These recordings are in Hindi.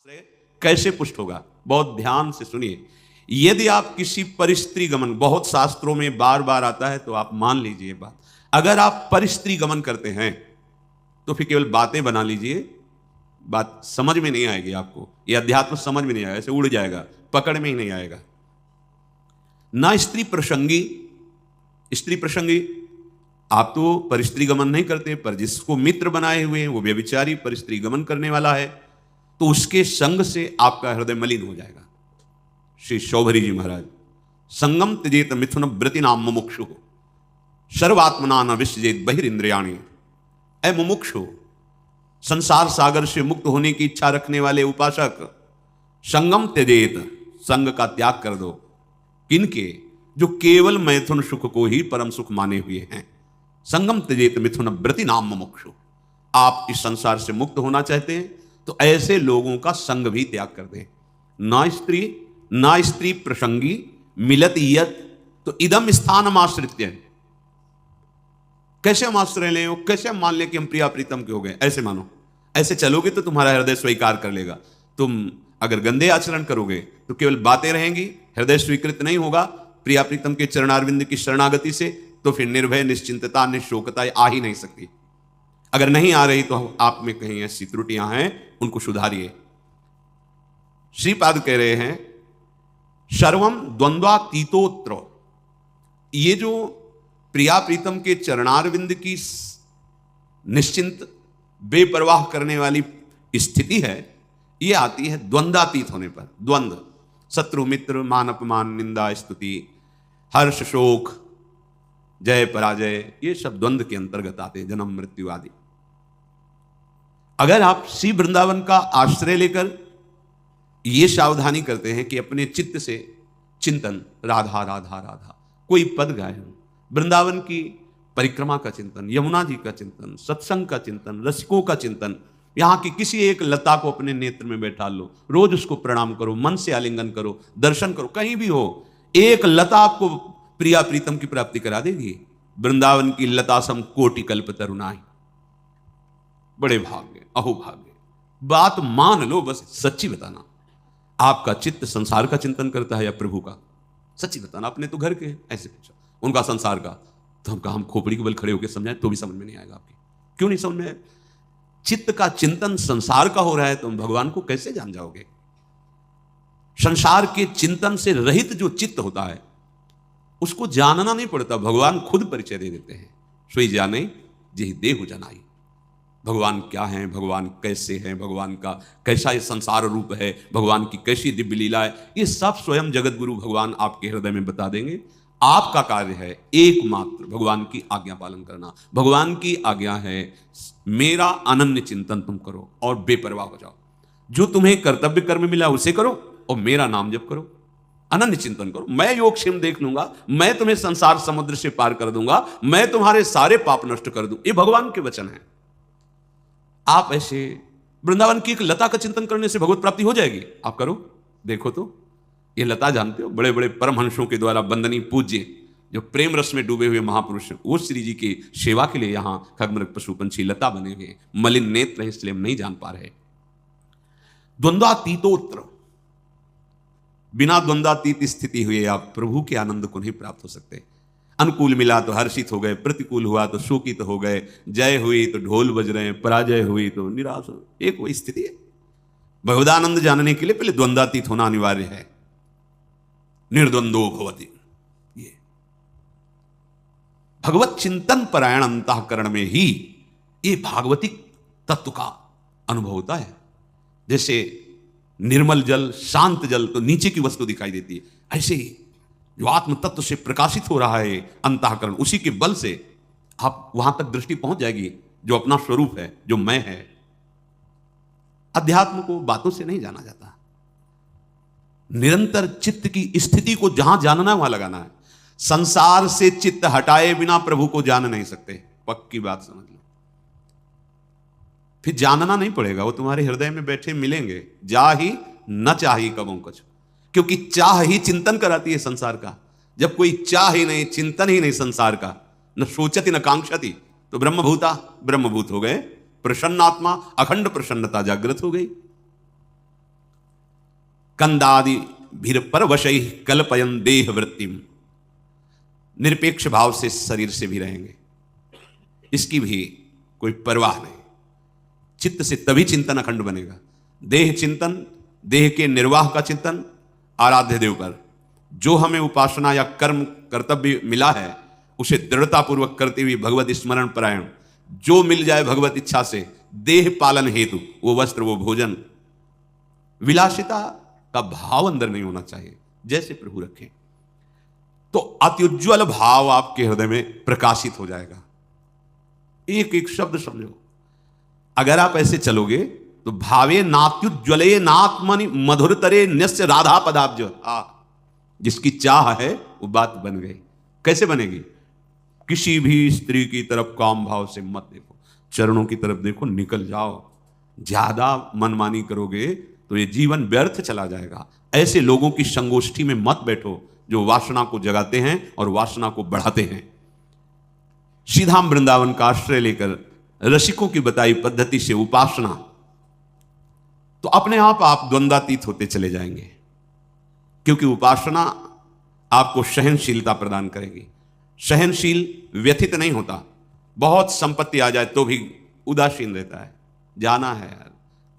आश्रय कैसे पुष्ट होगा? बहुत ध्यान से सुनिए। यदि आप किसी परिस्त्री गमन, बहुत शास्त्रों में बार बार आता है, तो आप मान लीजिए बात, अगर आप परिस्त्री गमन करते हैं तो फिर केवल बातें बना लीजिए, बात समझ में नहीं आएगी आपको, यह अध्यात्म समझ में नहीं आएगा, ऐसे उड़ जाएगा, पकड़ में ही नहीं आएगा। ना स्त्री प्रसंगी, स्त्री प्रसंगी आप तो परिस्त्री गमन नहीं करते, पर जिसको मित्र बनाए हुए हैं वो व्यभिचारी परिस्त्री गमन करने वाला है, तो उसके संग से आपका हृदय मलिन हो जाएगा। श्री शौभरी जी महाराज, संगम त्यजेत मिथुन व्रति नाम मुमुक्षु सर्वात्मना न विसजेत बहिरिंद्रियाणि। ऐ मुमुक्षु, संसार सागर से मुक्त होने की इच्छा रखने वाले उपासक, संगम त्यजेत, संग का त्याग कर दो। किनके? जो केवल मैथुन सुख को ही परम सुख माने हुए हैं। संगम त्यजेत मिथुन व्रति नाम मुमुक्षु। आप इस संसार से मुक्त होना चाहते हैं तो ऐसे लोगों का संग भी त्याग कर दें। ना स्त्री प्रसंगी मिलत यत, तो इदम स्थानम आश्रित्य। कैसे हम आश्रय लें? कैसे हम मान लें कि हम प्रिया प्रीतम के हो गए? ऐसे मानो, ऐसे चलोगे तो तुम्हारा हृदय स्वीकार कर लेगा। तुम अगर गंदे आचरण करोगे तो केवल बातें रहेंगी, हृदय स्वीकृत नहीं होगा प्रिया प्रीतम के चरणारविंद की शरणागति से, तो फिर निर्भय, निश्चिंतता, निशोकता आ ही नहीं सकती। अगर नहीं आ रही तो आप में कहीं ऐसी त्रुटियां हैं, उनको सुधारिए। श्रीपाद कह रहे हैं सर्वम द्वंद्वातीतोत्र। ये जो प्रिया प्रीतम के चरणारविंद की निश्चिंत बेपरवाह करने वाली स्थिति है, ये आती है द्वंद्वातीत होने पर। द्वंद्व, शत्रु मित्र, मान अपमान, निंदा स्तुति, हर्ष शोक, जय पराजय, ये सब द्वंद्व के अंतर्गत आते हैं, जन्म मृत्यु आदि। अगर आप श्री वृंदावन का आश्रय लेकर ये सावधानी करते हैं कि अपने चित्त से चिंतन, राधा राधा राधा, कोई पद गाए, वृंदावन की परिक्रमा का चिंतन, यमुना जी का चिंतन, सत्संग का चिंतन, रसिकों का चिंतन, यहां की किसी एक लता को अपने नेत्र में बैठा लो, रोज उसको प्रणाम करो, मन से आलिंगन करो, दर्शन करो, कहीं भी हो, एक लता आपको प्रिया प्रीतम की प्राप्ति करा देगी। वृंदावन की लता सम कोटि कल्प तरुणाई। बड़े भाग्य, अहोभाग्य। बात मान लो, बस सच्ची बताना, आपका चित्त संसार का चिंतन करता है या प्रभु का? सच्ची बताना। अपने तो घर के हैं, ऐसे पूछा, उनका संसार का, तो हम कहा हम खोपड़ी के बल खड़े होकर समझाएं तो भी समझ में नहीं आएगा आपकी। क्यों नहीं समझ में आएगा? चित्त का चिंतन संसार का हो रहा है, तुम भगवान को कैसे जान जाओगे? संसार के चिंतन से रहित जो चित्त होता है उसको जानना नहीं पड़ता, भगवान खुद परिचय दे देते हैं। सोई जाने जेहि देहु जनाई। भगवान क्या है, भगवान कैसे हैं, भगवान का कैसा ये संसार रूप है, भगवान की कैसी दिव्य लीला है, ये सब स्वयं जगत गुरु भगवान आपके हृदय में बता देंगे। आपका कार्य है एकमात्र भगवान की आज्ञा पालन करना। भगवान की आज्ञा है मेरा अनन्य चिंतन तुम करो और बेपरवाह हो जाओ। जो तुम्हें कर्तव्य कर्म मिला उसे करो और मेरा नाम जप करो, अनन्य चिंतन करो। मैं योगक्षेम देख लूंगा, मैं तुम्हें संसार समुद्र से पार कर दूंगा, मैं तुम्हारे सारे पाप नष्ट कर दूं। ये भगवान के वचन है। आप ऐसे वृंदावन की एक लता का चिंतन करने से भगवत प्राप्ति हो जाएगी। आप करो, देखो तो। ये लता जानते हो, बड़े बड़े परमहंसों के द्वारा वंदनीय पूज्य, जो प्रेम रस में डूबे हुए महापुरुष, वो श्री जी की सेवा के लिए यहां खगमृग पशु पंछी लता बने हुए। मलिन नेत्र है इसलिए हम नहीं जान पा रहे। द्वंद्वातीतोत्र, बिना द्वंद्वातीत स्थिति हुए आप प्रभु के आनंद को नहीं प्राप्त हो सकते। अनुकूल मिला तो हर्षित हो गए, प्रतिकूल हुआ तो शोकित हो गए, जय हुई तो ढोल बज रहे हैं, पराजय हुई तो निराश हो। एक वही स्थिति है। भगवदानंद जानने के लिए पहले द्वंद्वातीत होना अनिवार्य है। निर्द्वंदो भवति। ये भगवत चिंतन परायण अंतःकरण में ही ये भागवतिक तत्व का अनुभव होता है। जैसे निर्मल जल, शांत जल तो नीचे की वस्तु दिखाई देती है, ऐसे ही जो आत्म तत्व से प्रकाशित हो रहा है अंतःकरण, उसी के बल से आप वहां तक दृष्टि पहुंच जाएगी जो अपना स्वरूप है, जो मैं है। अध्यात्म को बातों से नहीं जाना जाता, निरंतर चित्त की स्थिति को जहां जानना है वहां लगाना है। संसार से चित्त हटाए बिना प्रभु को जान नहीं सकते, पक्की बात समझ लो। फिर जानना नहीं पड़ेगा, वो तुम्हारे हृदय में बैठे मिलेंगे। जा ही न चाही कबों कुछ, क्योंकि चाह ही चिंतन कराती है संसार का। जब कोई चाह ही नहीं, चिंतन ही नहीं संसार का, न सोचती न कांक्षती, तो ब्रह्मभूता ब्रह्मभूत हो गए। प्रसन्नात्मा, अखंड प्रसन्नता जागृत हो गई। कंदादि भीर परवशै कल्पयन देह वृत्तिम, निरपेक्ष भाव से शरीर से भी रहेंगे, इसकी भी कोई परवाह नहीं। चित्त से तभी चिंतन अखंड बनेगा। देह चिंतन, देह के निर्वाह का चिंतन आराध्य देव पर, जो हमें उपासना या कर्म कर्तव्य मिला है उसे दृढ़तापूर्वक करते हुए भगवत स्मरण परायण, जो मिल जाए भगवत इच्छा से देह पालन हेतु, वो वस्त्र वो भोजन, विलासिता का भाव अंदर नहीं होना चाहिए, जैसे प्रभु रखें तो अत्युज्ज्वल भाव आपके हृदय में प्रकाशित हो जाएगा। एक एक शब्द समझो, अगर आप ऐसे चलोगे तो भावे नात्युज्ज्वले नात्मनि मधुरतरे न्यस्य राधा पदाब्ज, जिसकी चाह है वो बात बन गई। कैसे बनेगी? किसी भी स्त्री की तरफ काम भाव से मत देखो, चरणों की तरफ देखो, निकल जाओ। ज्यादा मनमानी करोगे तो ये जीवन व्यर्थ चला जाएगा। ऐसे लोगों की संगोष्ठी में मत बैठो जो वासना को जगाते हैं और वासना को बढ़ाते हैं। सीधा वृंदावन का आश्रय लेकर रसिकों की बताई पद्धति से उपासना, तो अपने आप द्वंद्वातीत होते चले जाएंगे, क्योंकि उपासना आपको सहनशीलता प्रदान करेगी। सहनशील व्यथित नहीं होता, बहुत संपत्ति आ जाए तो भी उदासीन रहता है। जाना है यार,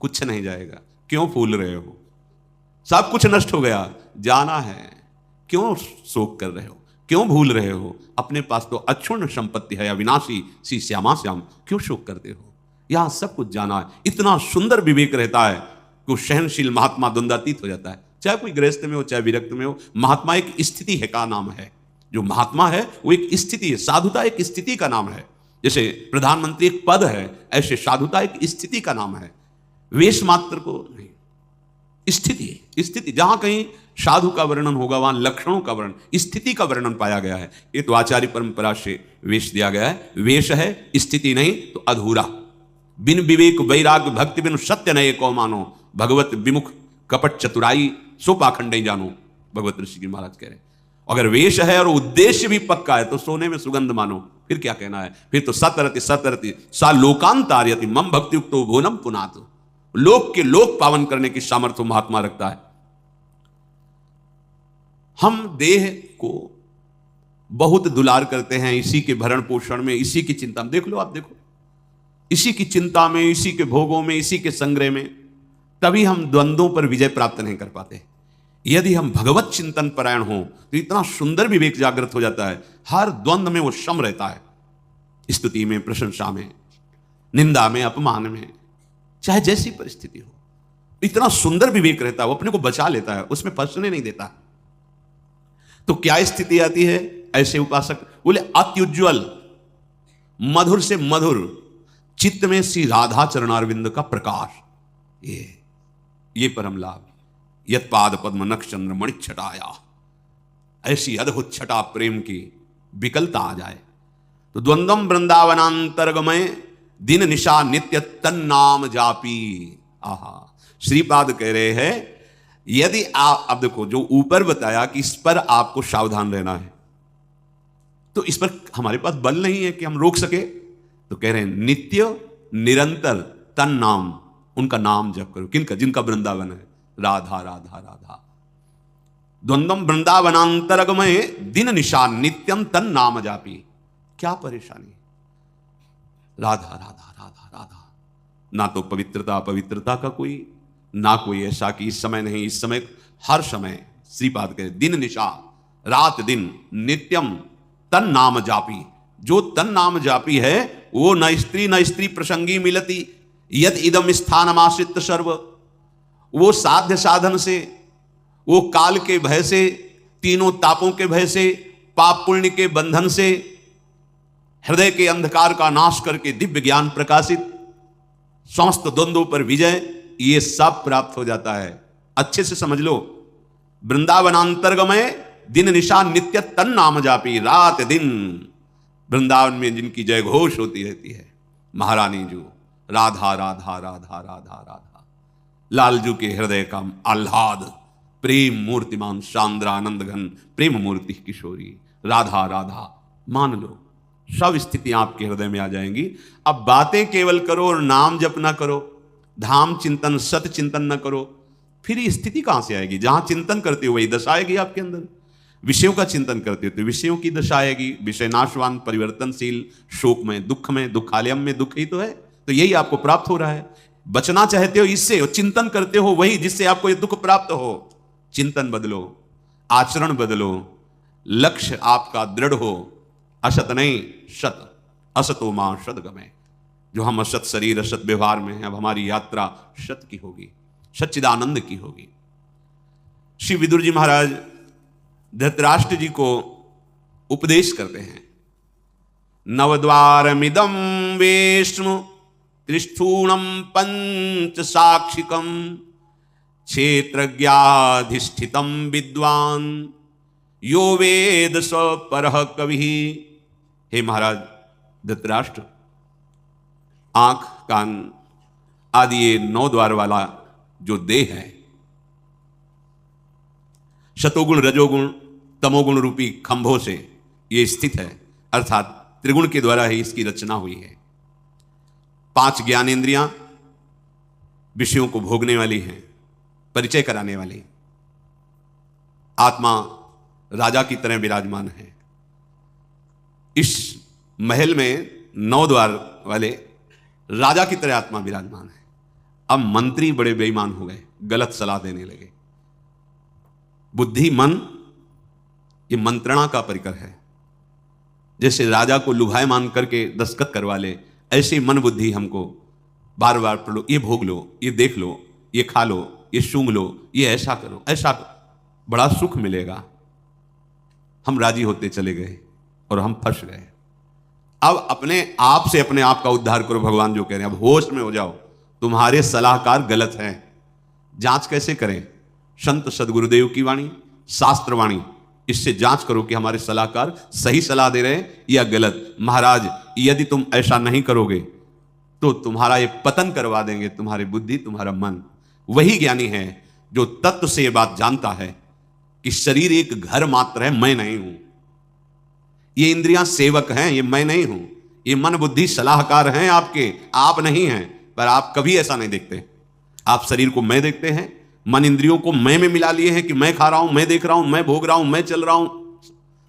कुछ नहीं जाएगा, क्यों फूल रहे हो, सब कुछ नष्ट हो गया, जाना है, क्यों शोक कर रहे हो, क्यों भूल रहे हो, अपने पास तो अक्षुण्ण संपत्ति है, अविनाशी सी श्यामा श्याम, क्यों शोक करते हो, यहां सब कुछ जाना है। इतना सुंदर विवेक रहता है कि सहनशील महात्मा द्वंद्वातीत हो जाता है। चाहे कोई गृहस्थ में हो चाहे विरक्त में हो, महात्मा एक स्थिति है का नाम है। जो महात्मा है वो एक स्थिति है, साधुता एक स्थिति का नाम है। जैसे प्रधानमंत्री एक पद है, ऐसे साधुता एक स्थिति का नाम है, वेश मात्र को नहीं। स्थिति जहां कहीं साधु का वर्णन होगा वहां लक्षणों का वर्णन, स्थिति का वर्णन पाया गया है। ये तो आचार्य परंपरा से वेश दिया गया है। वेश है, स्थिति नहीं तो अधूरा। बिन विवेक वैराग्य भक्ति बिन सत्य नये को मानो, भगवत विमुख कपट चतुराई सो पाखंड जानो, भगवत ऋषि महाराज कह रहे। अगर वेश है और उद्देश्य भी पक्का है तो सोने में सुगंध मानो, फिर क्या कहना है, फिर तो सतरति सतरति सा लोकांतार्यति मम भक्ति युक्तो भुवनम पुनातु। लोक के लोक पावन करने की सामर्थ्य महात्मा रखता है। हम देह को बहुत दुलार करते हैं, इसी के भरण पोषण में, इसी की चिंता में, देख लो आप, देखो इसी की चिंता में, इसी के भोगों में, इसी के संग्रह में, तभी हम द्वंद्वों पर विजय प्राप्त नहीं कर पाते। यदि हम भगवत चिंतन परायण हो तो इतना सुंदर विवेक जागृत हो जाता है, हर द्वंद्व में वो सम रहता है। स्तुति में, प्रशंसा में, निंदा में, अपमान में, चाहे जैसी परिस्थिति हो, इतना सुंदर विवेक रहता है, वो अपने को बचा लेता है, उसमें फंसने नहीं देता। तो क्या स्थिति आती है? ऐसे उपासक बोले अत्युज्वल, मधुर से मधुर, चित्त में श्री राधा चरणारविंद का प्रकाश, ये परम लाभ। यत पाद पद्म नक्षचंद्र मणि छटाया, ऐसी अद्भुत छटा प्रेम की विकलता आ जाए तो द्वंद्वम वृंदावनांतर्गमय दिन निशा नित्य तन्नाम जापी। आहा, श्रीपाद कह रहे हैं यदि आप, अब देखो जो ऊपर बताया कि इस पर आपको सावधान रहना है, तो इस पर हमारे पास बल नहीं है कि हम रोक सके, तो कह रहे हैं नित्य निरंतर तन नाम, उनका नाम जप करो। किनका? जिनका वृंदावन है, राधा राधा राधा। द्वंद्वम वृंदावनांतरगमय दिन निशा नित्यम तन नाम जापी। क्या परेशानी, राधा राधा राधा राधा। ना तो पवित्रता पवित्रता का कोई, ना कोई ऐसा कि इस समय नहीं, इस समय हर समय श्रीपाद कहे दिन निशा, रात दिन, नित्यम तन नाम जापी। जो तन नाम जापी है वो न स्त्री प्रसंगी मिलती, यद इदम स्थानमाश्रित सर्व। वो साध्य साधन से, वो काल के भय से, तीनों तापों के भय से, पाप पुण्य के बंधन से, हृदय के अंधकार का नाश करके दिव्य ज्ञान प्रकाशित, समस्त द्वंद्वों पर विजय, ये सब प्राप्त हो जाता है। अच्छे से समझ लो, वृंदावनांतर्गमय दिन निशा नित्य तन नाम जापी। रात दिन वृंदावन में जिनकी जय घोष होती रहती है, महारानी जो राधा राधा राधा राधा राधा, लालजू के हृदय का आह्लाद, प्रेम मूर्तिमान शांद्रानंद घन प्रेम मूर्ति किशोरी, राधा राधा। मान लो सब स्थितियां आपके हृदय में आ जाएंगी। अब बातें केवल करो और नाम जप ना करो, धाम चिंतन सत चिंतन न करो, फिर ये स्थिति कहां से आएगी? जहां चिंतन करते हो वही दशा आएगी आपके अंदर। विषयों का चिंतन करते हो तो विषयों की दशा आएगी। विषय नाशवान, परिवर्तनशील, शोक में, दुखालयम में दुख ही तो है। तो यही आपको प्राप्त हो रहा है। बचना चाहते हो इससे, और चिंतन करते हो वही जिससे आपको ये दुख प्राप्त हो। चिंतन बदलो, आचरण बदलो, लक्ष्य आपका दृढ़ हो। असत नहीं सत, असतो मां सदगमय। जो हम असत शरीर, असत व्यवहार में हैं, अब हमारी यात्रा सत की होगी, सच्चिदानंद की होगी। श्री विदुर जी महाराज धृतराष्ट्र जी को उपदेश करते हैं। नवद्वारमिदं वेश्म त्रिस्थूणम पंच साक्षिकम क्षेत्रज्ञाधिष्ठितम विद्वान यो वेद स परः कवि। हे महाराज धृतराष्ट्र, आंख, कान आदि ये 9 द्वार वाला जो देह है, शतोगुण, रजोगुण, तमोगुण रूपी खंभों से ये स्थित है, अर्थात त्रिगुण के द्वारा ही इसकी रचना हुई है। 5 ज्ञानेंद्रियां विषयों को भोगने वाली हैं, परिचय कराने वाली। आत्मा राजा की तरह विराजमान है। इस महल में 9 द्वार वाले राजा की तरह आत्मा विराजमान है। अब मंत्री बड़े बेईमान हो गए, गलत सलाह देने लगे। बुद्धि, मन, ये मंत्रणा का परिकर है। जैसे राजा को लुभाए मान करके दस्तखत करवा ले, ऐसे मन बुद्धि हमको बार बार पढ़ो, ये भोग लो, ये देख लो, ये खा लो, ये सूंघ लो, ये ऐसा करो, ऐसा करो, बड़ा सुख मिलेगा। हम राजी होते चले गए और हम फंस गए। अब अपने आप से अपने आप का उद्धार करो, भगवान जो कह रहे हैं। अब होश में हो जाओ, तुम्हारे सलाहकार गलत हैं। जांच कैसे करें? संत सदगुरुदेव की वाणी, शास्त्र वाणी, इससे जांच करो कि हमारे सलाहकार सही सलाह दे रहे हैं या गलत। महाराज, यदि तुम ऐसा नहीं करोगे तो तुम्हारा ये पतन करवा देंगे, तुम्हारी बुद्धि, तुम्हारा मन। वही ज्ञानी है जो तत्व से ये बात जानता है कि शरीर एक घर मात्र है, मैं नहीं हूं। ये इंद्रियां सेवक हैं, ये मैं नहीं हूं। ये मन बुद्धि सलाहकार हैं आपके, आप नहीं हैं। पर आप कभी ऐसा नहीं देखते। आप शरीर को मैं देखते हैं, मन इंद्रियों को मैं में मिला लिए हैं कि मैं खा रहा हूं, मैं देख रहा हूं, मैं भोग रहा हूं, मैं चल रहा हूं।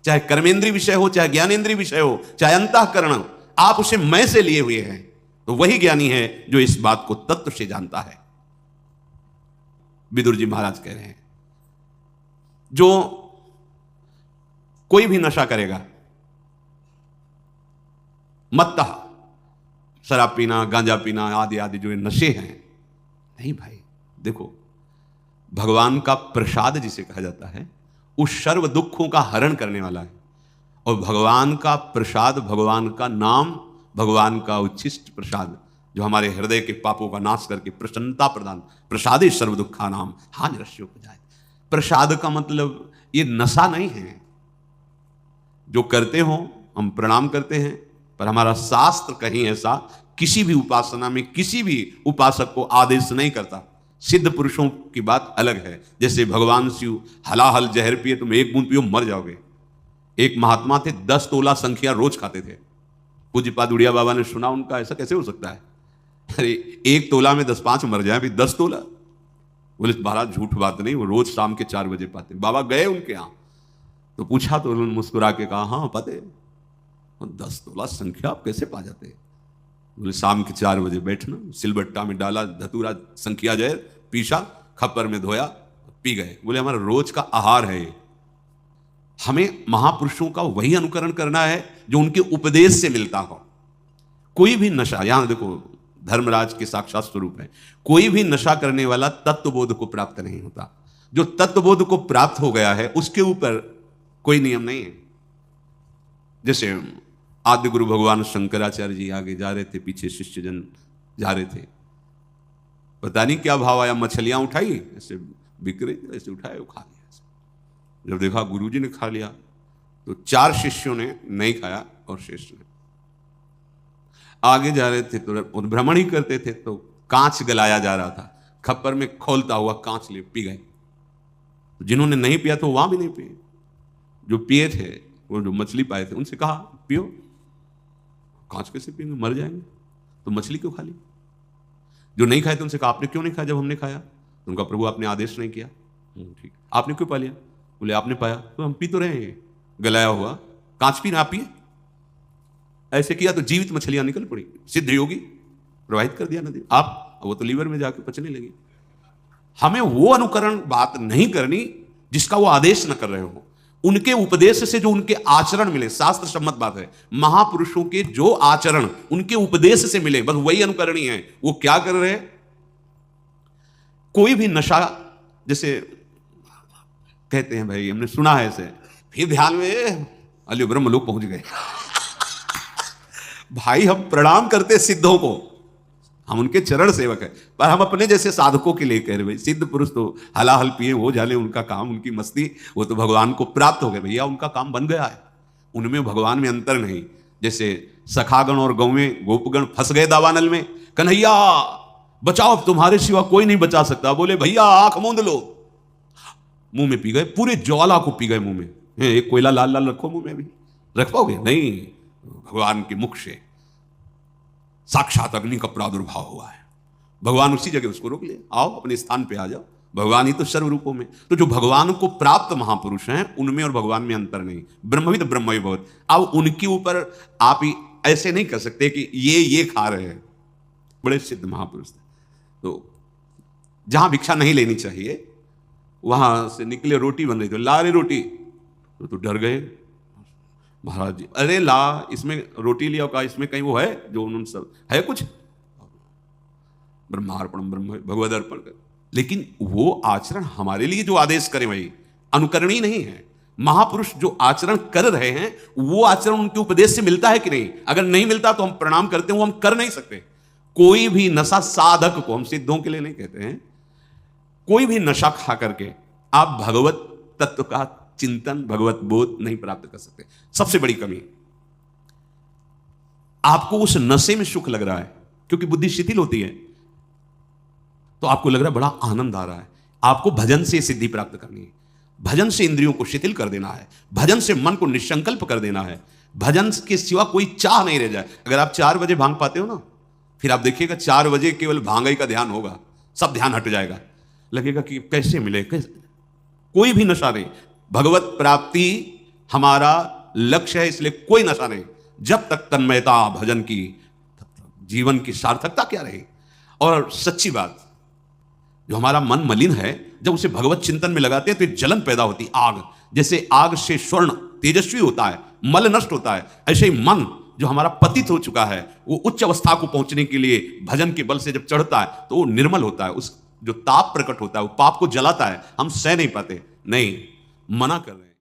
चाहे कर्मेंद्रीय विषय हो, चाहे ज्ञानेंद्रीय विषय हो, चाहे अंतःकरण, आप उसे मैं से लिए हुए हैं। तो वही ज्ञानी है जो इस बात को तत्व से जानता है। विदुर जी महाराज कह रहे हैं, जो कोई भी नशा करेगा, मत्तः, शराब पीना, गांजा पीना आदि आदि जो नशे हैं, नहीं भाई, देखो भगवान का प्रसाद जिसे कहा जाता है, उस सर्व दुखों का हरण करने वाला है। और भगवान का प्रसाद, भगवान का नाम, भगवान का उच्छिष्ट प्रसाद, जो हमारे हृदय के पापों का नाश करके प्रसन्नता प्रदान, प्रसादे सर्व दुखा नाम हानि रस्यो को जाए। प्रसाद का मतलब ये नशा नहीं है। जो करते हो हम प्रणाम करते हैं, पर हमारा शास्त्र कहीं ऐसा किसी भी उपासना में किसी भी उपासक को आदेश नहीं करता। सिद्ध पुरुषों की बात अलग है। जैसे भगवान शिव हलाहल जहर पिए, तुम 1 बूंद पियो मर जाओगे। एक महात्मा थे, 10 तोला संख्या रोज खाते थे। पूज्यपाद उड़िया बाबा ने सुना उनका, ऐसा कैसे हो सकता है? अरे 1 तोला में 10-5 मर जाए, अभी 10 तोला। बोले महाराज झूठ बात नहीं, वो रोज शाम के 4 बजे पाते। बाबा गए उनके यहाँ तो पूछा, तो उन्होंने मुस्कुरा के कहा, हाँ पाते। 10 तोला संख्या आप कैसे पा जाते? बोले शाम के 4 बजे बैठना, सिलबट्टा में डाला धतूरा, संख्या जय पीसा, खप्पर में धोया, पी गए। बोले हमारा रोज का आहार है ये। हमें महापुरुषों का वही अनुकरण करना है जो उनके उपदेश से मिलता हो। कोई भी नशा, यहां देखो धर्मराज के साक्षात स्वरूप है, कोई भी नशा करने वाला तत्वबोध को प्राप्त नहीं होता। जो तत्वबोध को प्राप्त हो गया है उसके ऊपर कोई नियम नहीं है। जैसे आदि गुरु भगवान शंकराचार्य जी आगे जा रहे थे, पीछे शिष्यजन जा रहे थे, पता नहीं क्या भाव आया, मछलियां उठाई, ऐसे बिक रही थी, ऐसे उठाए, खा लिया। जब देखा गुरुजी ने खा लिया तो 4 शिष्यों ने नहीं खाया और शेष ने। आगे जा रहे थे तो भ्रमण ही करते थे, तो कांच गलाया जा रहा था, खप्पर में खोलता हुआ कांच ले पी गए। तो जिन्होंने नहीं पिया तो वहां भी नहीं पिए। जो पिए थे, वो जो मछली पाए थे, उनसे कहा पियो। कांच कैसे पिएंगे, मर जाएंगे, तो मछली क्यों खा ली? जो नहीं खाए थे उनसे कहा आपने क्यों नहीं खाया जब हमने खाया? तो उनका प्रभु आपने आदेश नहीं किया। ठीक, आपने क्यों पा लिया? बोले आपने पाया तो हम पी तो रहे हैं, गलाया हुआ कांच पी ना पिए। ऐसे किया तो जीवित मछलियां निकल पड़ी, सिद्ध योगी प्रवाहित कर दिया नदी। आप वो तो लीवर में जाके पचने लगी। हमें वो अनुकरण बात नहीं करनी जिसका वो आदेश न कर रहे हो। उनके उपदेश से जो उनके आचरण मिले, शास्त्र सम्मत बात है, महापुरुषों के जो आचरण उनके उपदेश से मिले, बस वही अनुकरणी है। वो क्या कर रहे हैं? कोई भी नशा, जैसे कहते हैं भाई हमने सुना है ऐसे, फिर ध्यान में अली ब्रह्म लोग पहुंच गए। भाई हम प्रणाम करते सिद्धों को, हम उनके चरण सेवक हैं, पर हम अपने जैसे साधकों के लिए कह रहे भाई सिद्ध पुरुष तो हलाहल पिए वो जाने, उनका काम उनकी मस्ती, वो तो भगवान को प्राप्त हो गए। भैया उनका काम बन गया है, उनमें भगवान में अंतर नहीं। जैसे सखागण और गौवें गोपगण फंस गए दावानल में, कन्हैया बचाओ, तुम्हारे सिवा कोई नहीं बचा सकता। बोले भैया आंख मूंद लो, मुंह में पी गए, पूरे ज्वाला को पी गए मुंह में। एक कोयला लाल लाल रखो मुंह में, भी रख पाओगे नहीं। भगवान के मुख से साक्षात अग्नि का प्रादुर्भाव हुआ है, भगवान उसी जगह उसको रोक ले, आओ अपने स्थान पे आ जाओ। भगवान ही तो सर्व रूपों में। तो जो भगवान को प्राप्त महापुरुष हैं उनमें और भगवान में अंतर नहीं। ब्रह्मविद ब्रह्मविद भवत्। अब उनके ऊपर आप ही ऐसे नहीं कर सकते कि ये खा रहे हैं, बड़े सिद्ध महापुरुष थे। तो जहां भिक्षा नहीं लेनी चाहिए वहां से निकले, रोटी बन रही थी, ला रही रोटी, तो डर गए महाराज जी, अरे ला इसमें रोटी लिया का, इसमें कहीं वो है जो उन्होंने सब है कुछ, ब्रह्मार्पण ब्रह्म भगवद अर्पण कर। लेकिन वो आचरण हमारे लिए जो आदेश करें भाई अनुकरणीय नहीं है। महापुरुष जो आचरण कर रहे हैं वो आचरण उनके उपदेश से मिलता है कि नहीं? अगर नहीं मिलता तो हम प्रणाम करते हैं, वो हम कर नहीं सकते। कोई भी नशा साधक को, हम सिद्धों के लिए नहीं कहते हैं, कोई भी नशा खा करके आप भगवत तत्व का चिंतन, भगवत बोध नहीं प्राप्त कर सकते। सबसे बड़ी कमी, आपको उस नशे में सुख लग रहा है क्योंकि बुद्धि शिथिल होती है, तो आपको लग रहा है बड़ा आनंद आ रहा है। आपको भजन से सिद्धि प्राप्त करनी है, भजन से इंद्रियों को शिथिल कर देना है, भजन से मन को निसंकल्प कर देना है, भजन के सिवा कोई चाह नहीं रह जाए। अगर आप 4 बजे भांग पाते हो ना, फिर आप देखिएगा 4 बजे केवल भांग का ध्यान होगा, सब ध्यान हट जाएगा, लगेगा कि कैसे मिले, कैसे। कोई भी नशा नहीं, भगवत प्राप्ति हमारा लक्ष्य है, इसलिए कोई नशा नहीं। जब तक तन्मयता भजन की, जीवन की सार्थकता क्या रही। और सच्ची बात, जो हमारा मन मलिन है, जब उसे भगवत चिंतन में लगाते हैं तो एक जलन पैदा होती, आग। जैसे आग से स्वर्ण तेजस्वी होता है, मल नष्ट होता है, ऐसे ही मन जो हमारा पतित हो चुका है, वो उच्च अवस्था को पहुंचने के लिए भजन के बल से जब चढ़ता है तो वो निर्मल होता है। उस जो ताप प्रकट होता है वो पाप को जलाता है, हम सह नहीं पाते। नहीं, मना कर रहे हैं।